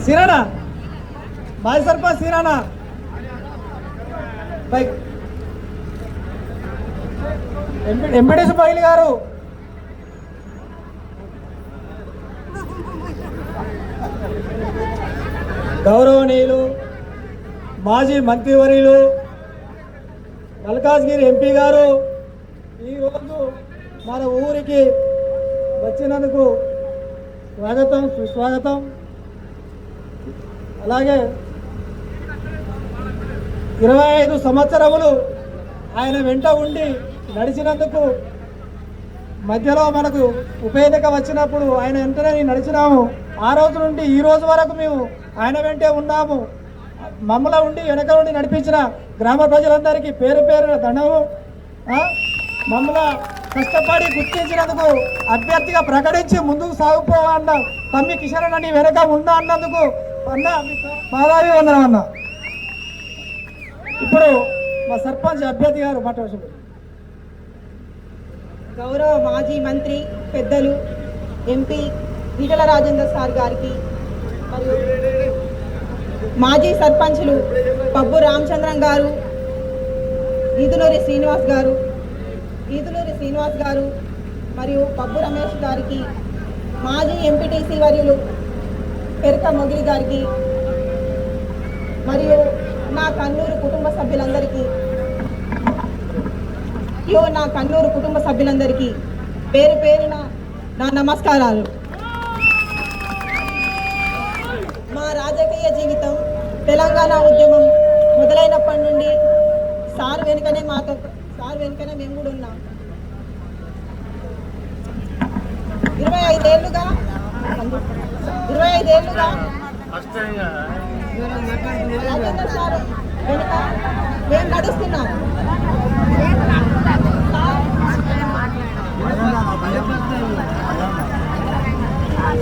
సిరానా మాజీ సర్పంచ్ సిరానా ఎంపీటీసీ పైలి గారు, గౌరవనీయులు మాజీ మంత్రివర్యులు మల్కాజ్గిరి ఎంపీ గారు, ఈరోజు మన ఊరికి వచ్చినందుకు స్వాగతం సుస్వాగతం. అలాగే 25 సంవత్సరములు ఆయన వెంట ఉండి నడిచినందుకు, మధ్యలో మనకు ఉప ఎన్నిక వచ్చినప్పుడు ఆయన వెంటనే నడిచినాము. ఆ రోజు నుండి ఈ రోజు వరకు మేము ఆయన వెంటే ఉన్నాము. మమ్మల్ని ఉండి వెనక ఉండి నడిపించిన గ్రామ ప్రజలందరికీ పేరు పేరున దండము. మమ్మల్ని కష్టపడి గుర్తించినందుకు, అభ్యర్థిగా ప్రకటించి ముందుకు సాగుపోవన్న తమ్మి కిషన్ అని వెనక ఉందా అన్నందుకు అన్న మాదావి వందనం అన్న. ఇప్పుడు మా సర్పంచ్ అభ్యర్థి గారు మాట్లాడుతున్నారు. గౌరవ మాజీ మంత్రి పెద్దలు ఎంపీ ఈటల రాజేందర్ సార్ గారికి, మరియు మాజీ సర్పంచులు పబ్బు రామచంద్రం గారు, ఈదునూరి శ్రీనివాస్ గారు మరియు పబ్బు రమేష్ గారికి, మాజీ ఎంపీటీసీ వర్యులు పెరక మొగిలి గారికి, మరియు నా కన్నూరు కుటుంబ సభ్యులందరికీ పేరు పేరున నా నమస్కారాలు. మా రాజకీయ జీవితం తెలంగాణ ఉద్యమం మొదలైనప్పటి నుండి సార్ వెనుకనే మేము కూడా ఉన్నాం. 25 ఏళ్ళుగా రాజేంద్ర సార్ వెనుక మేము నడుస్తున్నాం.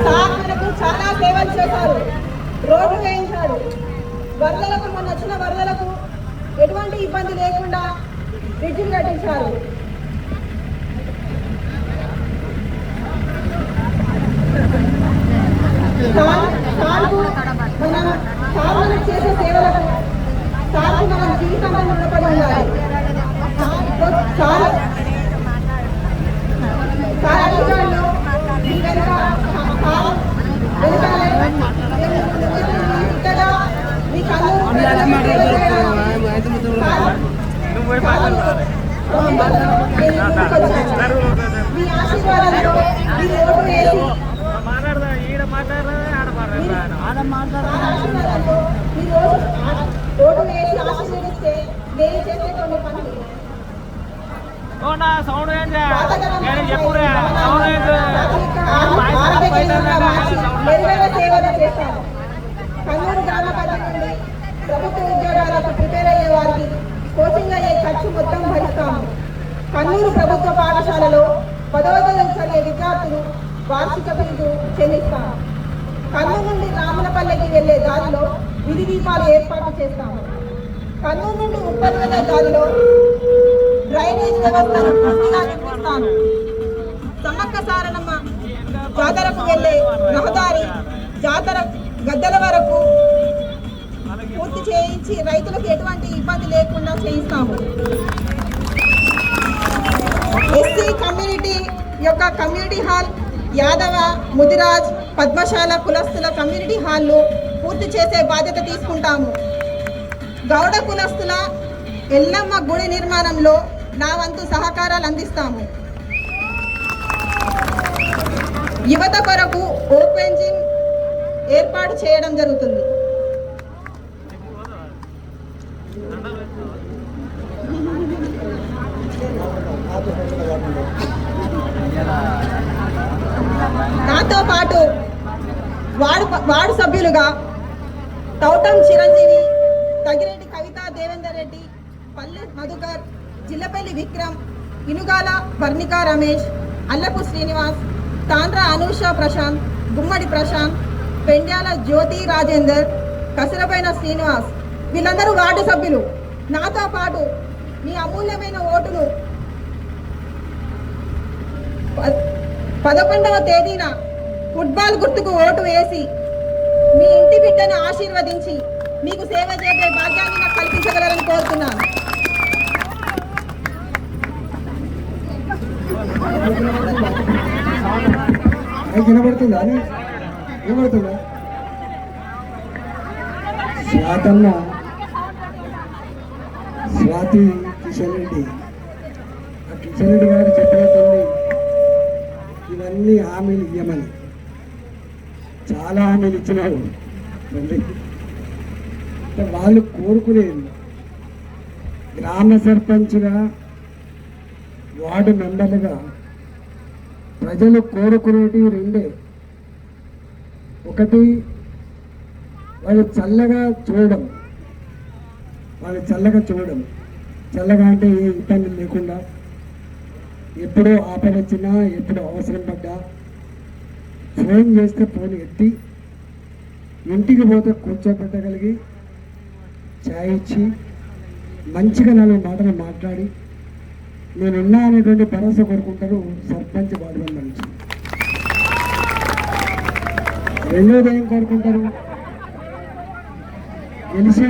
సార్ మనకు చాలా సేవలు చేశారు. రోడ్లు వేయించాడు. వరదలకు మొన్న వచ్చిన వరదలకు ఎటువంటి ఇబ్బంది లేకుండా బ్రిడ్జిలు కట్టించారు. మనం చేసే సేవలకు సార్కు మనం జీవితంలో రుణపడి ఉండాలి. మీ ఆశీర్వాదంతో ఓటు వేసి ఆశీర్వదిస్తే నేను చేసే కొన్ని పనులు సేవలు చేస్తాను. కన్నూరు గ్రామ పంచాయతీ నుండి ప్రభుత్వ ఉద్యోగాలకు ప్రిపేర్ అయ్యే వారికి కోచింగ్ అయ్యే ఖర్చు మొత్తం భరిస్తాము. కన్నూరు ప్రభుత్వ పాఠశాలలో 10వ తరగతి చదివే విద్యార్థులు వార్షిక ఫీజు చెల్లిస్తాము. కన్నూరు నుండి రామనపల్లికి వెళ్లే దారిలో విధి దీపాలు ఏర్పాటు చేస్తాము. కన్నూరు నుండి ఉప్పల్ వెళ్లే దారిలో డ్రైనేజ్ వ్యవస్థను పూర్తిగా నిర్మిస్తాను. సమ్మక్క సారనమ్మ జాతరకు వెళ్లే రహదారి జాతర గద్దెల వరకు పూర్తి చేయించి రైతులకు ఎటువంటి ఇబ్బంది లేకుండా చేయిస్తాము. ఎస్సీ కమ్యూనిటీ యొక్క కమ్యూనిటీ హాల్, యాదవ, ముదిరాజ్, పద్మశాల కులస్తుల కమ్యూనిటీ హాల్ను పూర్తి చేసే బాధ్యత తీసుకుంటాము. గౌడ కులస్తుల ఎల్లమ్మ గుడి నిర్మాణంలో నా వంతు సహకారాలు అందిస్తాము. యువత కొరకు ఓపెన్ జిమ్ ఏర్పాటు చేయడం జరుగుతుంది. నాతో పాటు వార్డు సభ్యులుగా తౌటం చిరంజీవి, తగిరెడ్డి కవిత, దేవేందర్ రెడ్డి, పల్లె మధుకర్, జిల్లపల్లి విక్రమ్, ఇనుగాల వర్ణిక రమేష్, అల్లపు శ్రీనివాస్, తాండ్ర అనూష ప్రశాంత్, గుమ్మడి ప్రశాంత్, పెండ్యాల జ్యోతి రాజేందర్, కసరపైన శ్రీనివాస్, వీళ్ళందరూ వార్డు సభ్యులు. నాతో పాటు మీ అమూల్యమైన ఓటును 11వ తేదీన ఫుట్బాల్ గుర్తుకు ఓటు వేసి మీ ఇంటి బిడ్డను ఆశీర్వదించి మీకు సేవ చేసే భాగ్యాన్ని నాకు కల్పించగలరని కోరుతున్నాను. వినబడుతుందా వినబడుతుందా? స్వాతన్న స్వాతి కిషన్ రెడ్డి, ఆ కిషన్ రెడ్డి గారు చెప్పినట్టుంది ఇవన్నీ హామీలు ఇవ్వమని. చాలా హామీలు ఇచ్చినారు. వాళ్ళు కోరుకునేది గ్రామ సర్పంచ్గా, వార్డు మెంబర్లుగా ప్రజలు కోరుకునేటి రెండే. ఒకటి, వాళ్ళు చల్లగా చూడడం, చల్లగా అంటే ఏ ఇబ్బంది లేకుండా, ఎప్పుడో ఆపద వచ్చినా, ఎప్పుడు అవసరం పడ్డా ఫోన్ చేస్తే ఫోన్ ఎత్తి, ఇంటికి పోతే కూర్చోబెట్టగలిగి, ఛాయ్ ఇచ్చి, మంచిగా 4 మాటలు మాట్లాడి నేనున్నా అనేటువంటి భరోసా కోరుకుంటారు సర్పంచ్ వార్డు మెంబర్ నుంచి. రెండోది ఏం కోరుకుంటారు? గెలిచే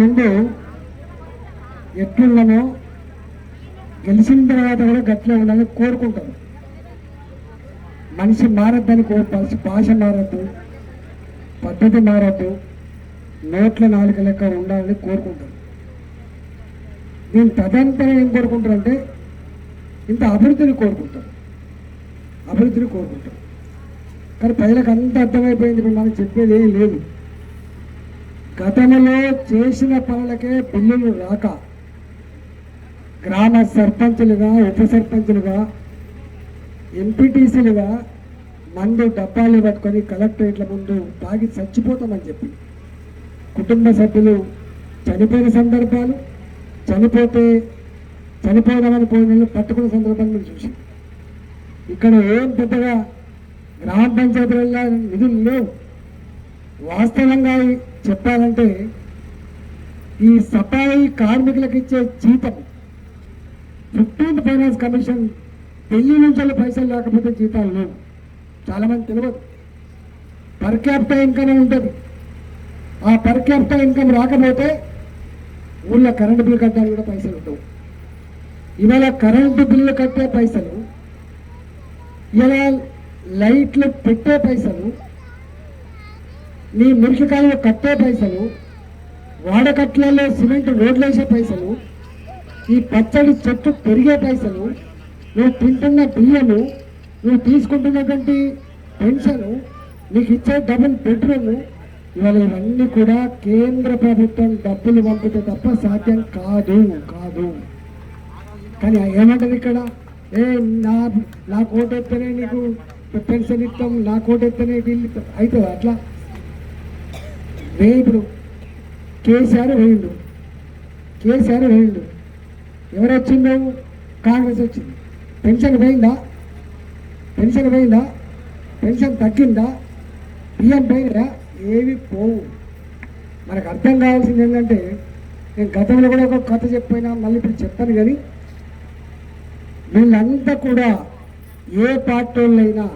ముందు ఎట్లున్నానో గెలిచిన తర్వాత కూడా గట్లే ఉండాలని కోరుకుంటారు. మనిషి మారద్దని భాష మారద్దు, పద్ధతి మారద్దు, నోట్ల 4 లెక్క ఉండాలని కోరుకుంటారు. దీని తదంతరం ఏం కోరుకుంటారు అంటే ఇంత అభివృద్ధిని కోరుకుంటారు. కానీ ప్రజలకు అంత అర్థమైపోయింది. ఇప్పుడు మనం చెప్పేది ఏం లేదు. గతంలో చేసిన పనులకే బిల్లులు రాక గ్రామ సర్పంచులుగా, ఉప సర్పంచులుగా, ఎంపీటీసీలుగా మందు డబ్బాలు పట్టుకొని కలెక్టరేట్ల ముందు తాగి చచ్చిపోతామని చెప్పి కుటుంబ సభ్యులు చనిపోయిన సందర్భాలు, చనిపోదామని పోయిన పట్టుకున్న సందర్భాలు మీరు చూసి, ఇక్కడ ఏం పెద్దగా గ్రామ పంచాయతీలలో నిధులు లేవు. వాస్తవంగా చెప్పాలంటే ఈ సఫాయి కార్మికులకు ఇచ్చే జీతం 15th ఫైనాన్స్ కమిషన్ ఢిల్లీ నుంచి పైసలు లేకపోతే జీతాలు లేవు. చాలామంది తెలియదు. పర్ క్యాపిటల్ ఇన్కమ్ అని ఉంటుంది. ఆ పర్ క్యాపిటల్ ఇన్కమ్ రాకపోతే ఊళ్ళో కరెంటు బిల్లు కట్టడానికి కూడా పైసలు ఉండవు. ఇవాళ కరెంటు బిల్లు కట్టే పైసలు, ఇలా లైట్లు పెట్టే పైసలు, నీ మురికికాయలు కట్టే పైసలు, వాడకట్లలో సిమెంట్ రోడ్లు వేసే పైసలు, ఈ పచ్చడి చెట్టు పెరిగే పైసలు, నువ్వు తింటున్న బియ్యము, నువ్వు తీసుకుంటున్నటువంటి పెన్షన్, నీకు ఇచ్చే డబుల్ బెడ్రూమ్, ఇవాళ ఇవన్నీ కూడా కేంద్ర ప్రభుత్వం డబ్బులు పంపితే తప్ప సాధ్యం కాదు. కానీ ఏమంటారు ఇక్కడ, నా కోట ఎత్తనే నీకు పెన్షన్ ఇస్తాం, నా కోట ఎత్తనే వీళ్ళు అవుతుంది. అట్లా ఇప్పుడు కేసీఆర్ వేయండు. ఎవరు వచ్చిందో? కాంగ్రెస్ వచ్చింది. పెన్షన్ పోయిందా? పెన్షన్ తగ్గిందా? బియ్యం పోయినా? ఏవి పోవు. మనకు అర్థం కావాల్సింది ఏంటంటే, నేను గతంలో కూడా ఒక కథ చెప్పినా, మళ్ళీ ఇప్పుడు చెప్పాను. కానీ వీళ్ళంతా కూడా ఏ పార్టీ వాళ్ళైనా,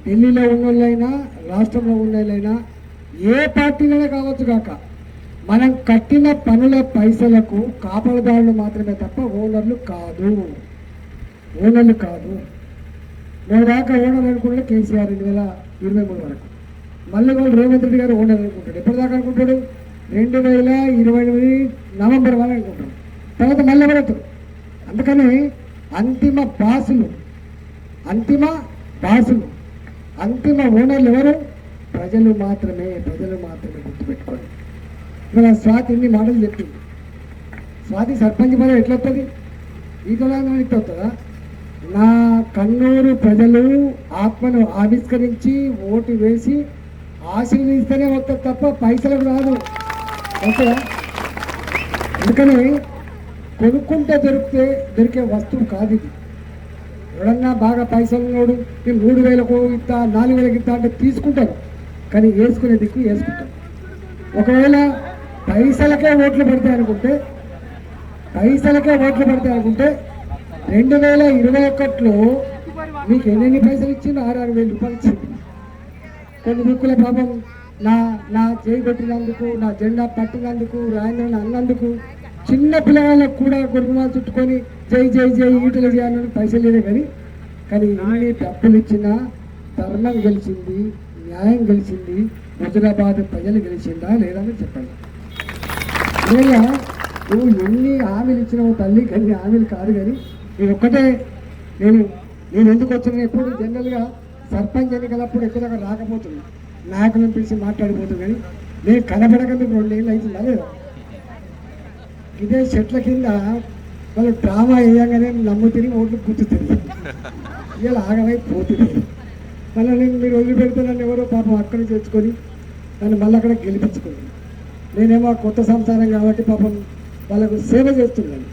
ఢిల్లీలో ఉన్నోళ్ళైనా, రాష్ట్రంలో ఉన్నోళ్ళైనా, ఏ పార్టీలోనే కావచ్చు కాక, మనం కట్టిన పనుల పైసలకు కాపలదారులు మాత్రమే తప్ప ఓనర్లు కాదు. నేను దాకా ఓనర్ అనుకుంటే కేసీఆర్ 2023 వరకు. మళ్ళీ వాళ్ళు రేవంత్ రెడ్డి గారు ఓనర్ అనుకుంటాడు. ఎప్పటిదాకా అనుకుంటాడు? 2028 నవంబర్ వరకు అనుకుంటాడు. తర్వాత మళ్ళీ పడతాడు. అందుకని అంతిమ బాసులు, అంతిమ ఓనర్లు ఎవరు? ప్రజలు మాత్రమే గుర్తుపెట్టుకోండి. ఇవాళ స్వాతి ఇన్ని మాటలు చెప్పింది. స్వాతి సర్పంచ్ పదవి ఎట్లా వస్తుంది? ఈ తెలంగాణ ఇట్లా వస్తుందా? నా కన్నూరు ప్రజలు ఆత్మను ఆవిష్కరించి ఓటు వేసి ఆశీర్వదిస్తేనే వస్తుంది తప్ప పైసలకు రాదు. ఓకేనా? అందుకని కొనుక్కుంటే దొరికే వస్తువు కాదు ఇది. ఎవడన్నా బాగా పైసలు ఉన్నాడు, నేను 3,000కు ఇస్తా, 4,000కి ఇస్తా అంటే తీసుకుంటాను. కానీ వేసుకునే దిక్కు వేసుకుంటాను. ఒకవేళ పైసలకే ఓట్లు పడతాయి అనుకుంటే 2021లో మీకు ఎన్ని పైసలు ఇచ్చిండు 6,000 రూపాయలు ఇచ్చిండు. కొన్ని దిక్కుల పాపం నా నా చేయి కొట్టినందుకు, నా జెండా పట్టినందుకు, రాయంద్రని అన్నందుకు చిన్న పిల్లగాళ్ళకు కూడా గురుమాలు చుట్టుకొని జై జై జై ఈటలు చేయాలని పైసలు లేదే కానీ ఎన్ని డబ్బులు ఇచ్చినా ధర్మం గెలిచింది, న్యాయం గెలిచింది, హుజురాబాద్ ప్రజలు గెలిచిందా లేదని చెప్పండి. ఇలా నువ్వు ఎన్ని హామీలు ఇచ్చినావు తల్లి, కానీ హామీలు కాదు. కానీ నేను ఒక్కటే నేను ఎందుకు వచ్చిన ఎప్పుడు జనరల్గా సర్పంచ్ ఎన్నికలప్పుడు ఎక్కువ దగ్గర రాకపోతున్నా, నాయకులను పిలిచి మాట్లాడిపోతుంది. కానీ నేను కనబడక మీకు 2 ఏళ్ళు అవుతుందా లేదా? ఇదే చెట్ల కింద వాళ్ళు డ్రామా వేయగానే నమ్ము తిరిగి ఓట్లు గుర్తుతుంది. ఇలా ఆగమై పోతుంది. మళ్ళీ నేను మీరు వదిలిపెడితే నన్ను ఎవరో పాపం అక్కడికి తెచ్చుకొని నన్ను మళ్ళీ అక్కడ గెలిపించుకోండి. నేనేమో కొత్త సంసారం కాబట్టి పాపం వాళ్ళకు సేవ చేస్తున్నాను.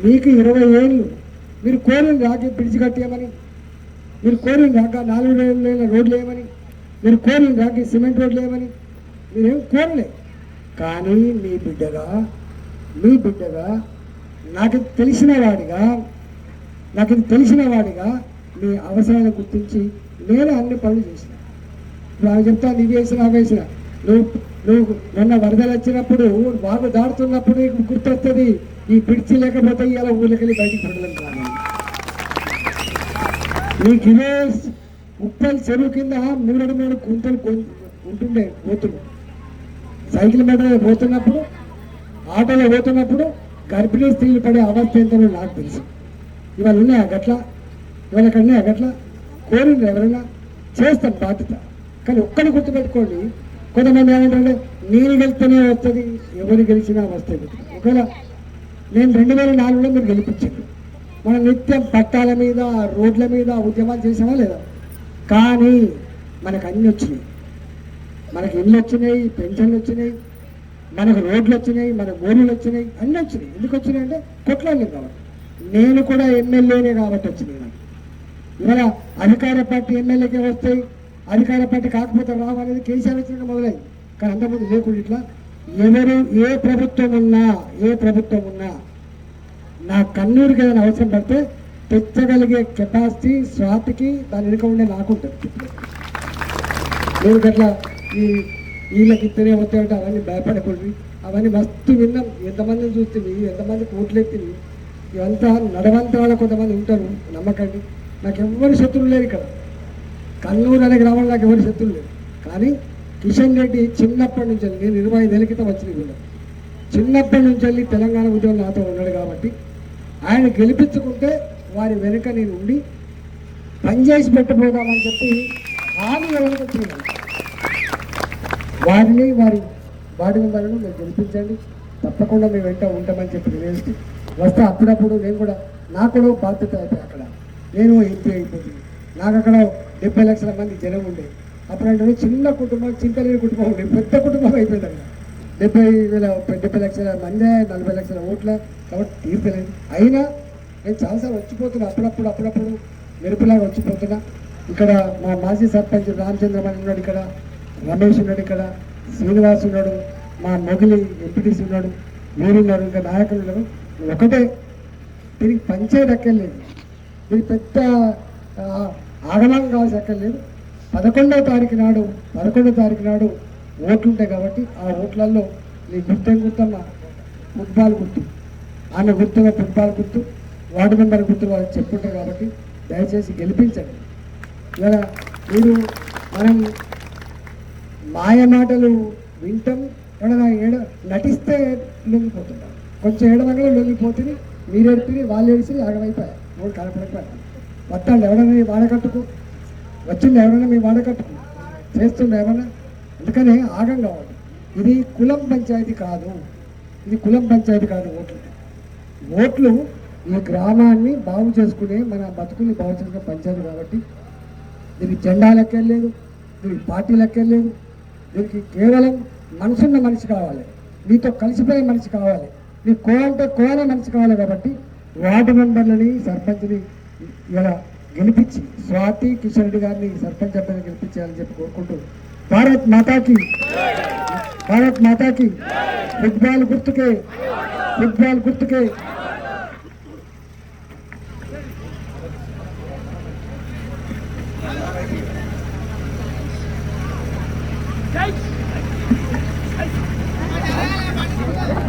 మీకు 20 ఏళ్ళు మీరు కోరిన రాకి పిడిచి కట్టేయమని, మీరు కోరిన రాక 4,000 లేని రోడ్లు వేయమని, మీరు కోరిన రాకి సిమెంట్ రోడ్లు వేయమని మీరేం కోరలే. కానీ మీ బిడ్డగా నాకు తెలిసిన వాడిగా మీ అవసరాలను గుర్తించి నేను అన్ని పనులు చేసిన. వాళ్ళు చెప్తా నీవు వేసినా నువ్వు మొన్న వరదలు వచ్చినప్పుడు బాగు దాడుతున్నప్పుడు నీకు గుర్తొస్తుంది ఈ పిడిచి లేకపోతే ఇలా ఊళ్ళకెళ్ళి బయటికి పడలేం కాదు. నీకు ఇదే ఉప్పల్ చెరువు కింద 3 గుంతలు ఉంటుండే పోతులు. సైకిల్ మీద పోతున్నప్పుడు, ఆటోలో పోతున్నప్పుడు గర్భిణీ స్త్రీలు పడే అవస్థ ఏంటో నాకు తెలుసు. ఇవాళ ఉన్నాయా గట్లా? ఇవాళ ఎక్కడ ఉన్నాయా గట్లా? కోరిండ్రు ఎవరైనా? చేస్తాం బాధ్యత. కానీ ఒక్కడి గుర్తుపెట్టుకోండి, కొంతమంది ఏమంటారంటే నేను గెలిస్తేనే వస్తుంది, ఎవరు గెలిచినా వస్తుంది. ఒకవేళ నేను 2004లో మీరు గెలిపించారు, మనం నిత్యం పట్టాల మీద రోడ్ల మీద ఉద్యమాలు చేసామా లేదా? కానీ మనకు అన్నీ వచ్చినాయి. మనకు ఇళ్ళు వచ్చినాయి, పెన్షన్లు వచ్చినాయి, మనకు రోడ్లు వచ్చినాయి, మనకు బోర్లు వచ్చినాయి, అన్నీ వచ్చినాయి. ఎందుకు వచ్చినాయి అంటే కొట్లాడలేదు కాబట్టి. నేను కూడా ఎమ్మెల్యేనే కాబట్టి వచ్చినాయి నాకు. ఇవాళ అధికార పార్టీ ఎమ్మెల్యేకే వస్తాయి, అధికార పార్టీ కాకపోతే రావు అనేది కేసీఆర్ వచ్చినాక మొదలైంది. కానీ అంతకుముందు లేకుండా ఇట్లా ఎవరు ఏ ప్రభుత్వం ఉన్నా నా కన్నూరుకి ఏదైనా అవసరం పడితే తెచ్చగలిగే కెపాసిటీ స్వాతికి దాని వెనుక ఉండే నాకుంటుంది. నేను గట్లా వీళ్ళకి ఇస్తేనే వస్తాయంటే అవన్నీ భయపడకూడదు. అవన్నీ మస్తు విన్నాం, ఎంతమందిని చూస్తుంది, ఎంతమందికి ఓట్లు ఎత్తింది. ఇవంతా నడవంత వాళ్ళు కొంతమంది ఉంటారు, నమ్మకండి. నాకు ఎవరు శత్రువులు లేరు ఇక్కడ. కన్నూరు అనే గ్రామంలో నాకు ఎవరు శత్రువులు లేరు. కానీ కిషన్ రెడ్డి చిన్నప్పటి నుంచి నేను 25 ఏళ్ళ క్రితం వచ్చిన వీళ్ళు చిన్నప్పటి నుంచి వెళ్ళి తెలంగాణ ఉద్యమం నాతో ఉన్నాడు కాబట్టి ఆయన గెలిపించుకుంటే వారి వెనుక నేను ఉండి పనిచేసి పెట్టబోదామని చెప్పి హామీ వెనుక వచ్చినాను. వారిని వాడి మెంబర్లను మీరు గెలిపించండి, తప్పకుండా మేము వెంట ఉంటామని చెప్పి నిర్ణయిస్తూ వస్తే అప్పుడప్పుడు నేను కూడా నాకు కూడా బాధ్యత అయిపోయి అక్కడ నేను ఎంపీ అయిపోయింది. నాకు అక్కడ 70 లక్షల మంది జనం ఉండే. అప్పుడు అంటే చిన్న కుటుంబం, చింతలేని కుటుంబం ఉండే, పెద్ద కుటుంబం అయిపోయింది అక్కడ. 70 లక్షల మంది, 40 లక్షల ఓట్ల కాబట్టి తీర్చలేదు. అయినా నేను చాలాసార్లు వచ్చిపోతున్నా, అప్పుడప్పుడు మెరుపులాగా వచ్చిపోతున్నా. ఇక్కడ మా మాజీ సర్పంచ్ రామచంద్రమణి ఉన్నాడు, ఇక్కడ రమేష్ ఉన్నాడు, ఇక్కడ శ్రీనివాస్ ఉన్నాడు, మా మొగిలి ఎంపీటీసీ ఉన్నాడు, మీరున్నారు, ఇంకా నాయకులు ఉన్నారు. ఒకటే దీనికి పంచాయతీ ఎక్కర్లేదు, దీనికి పెద్ద ఆగమనం కావాల్సి ఎక్కర్లేదు. 11వ తారీఖు నాడు ఓట్లుంటాయి కాబట్టి ఆ ఓట్లలో నీ గుర్తేం గుర్తమ్మా? ఫుట్బాల్ గుర్తు. ఆమె గుర్తుగా ఫుట్బాల్ గుర్తు, వార్డు మెంబర్ గుర్తు వాళ్ళకి చెప్పుంటారు కాబట్టి దయచేసి గెలిపించండి. ఇలా మీరు మనం మాయ మాటలు వింటాం, ఎవరైనా నటిస్తే లొంగిపోతున్నాం. కొంచెం ఏడవగా లొంగిపోతుంది, మీరు ఏడిపి వాళ్ళు ఏడిసి ఆగమైపోయారు, మూడు కనపడకపోయారు. వస్తాండి ఎవరైనా మీ వాడకట్టుకు వచ్చింది, ఎవరైనా మీ వాడకట్టుకు చేస్తుండే ఏమన్నా. అందుకనే ఆగం కావాలి. ఇది కులం పంచాయతీ కాదు, ఓట్లు ఈ గ్రామాన్ని బాగు చేసుకునే, మన బతుకుని బాగు చేసుకునే పంచాయతీ కాబట్టి దీనికి జెండా లెక్కలేదు, దీనికి పార్టీ లెక్కలేదు. దీనికి కేవలం మనసున్న మనిషి కావాలి, నీతో కలిసిపోయే మనిషి కావాలి, నీ అంటే కోనే మనిషి కావాలి. కాబట్టి వార్డు మెంబర్లని, సర్పంచ్ని ఇలా గెలిపించి స్వాతి కిషన్ రెడ్డి గారిని సర్పంచ్ అభ్యర్థి గెలిపించాలని చెప్పి కోరుకుంటూ భారత్ మాతాకి ఫుట్బాల్ గుర్తుకే జై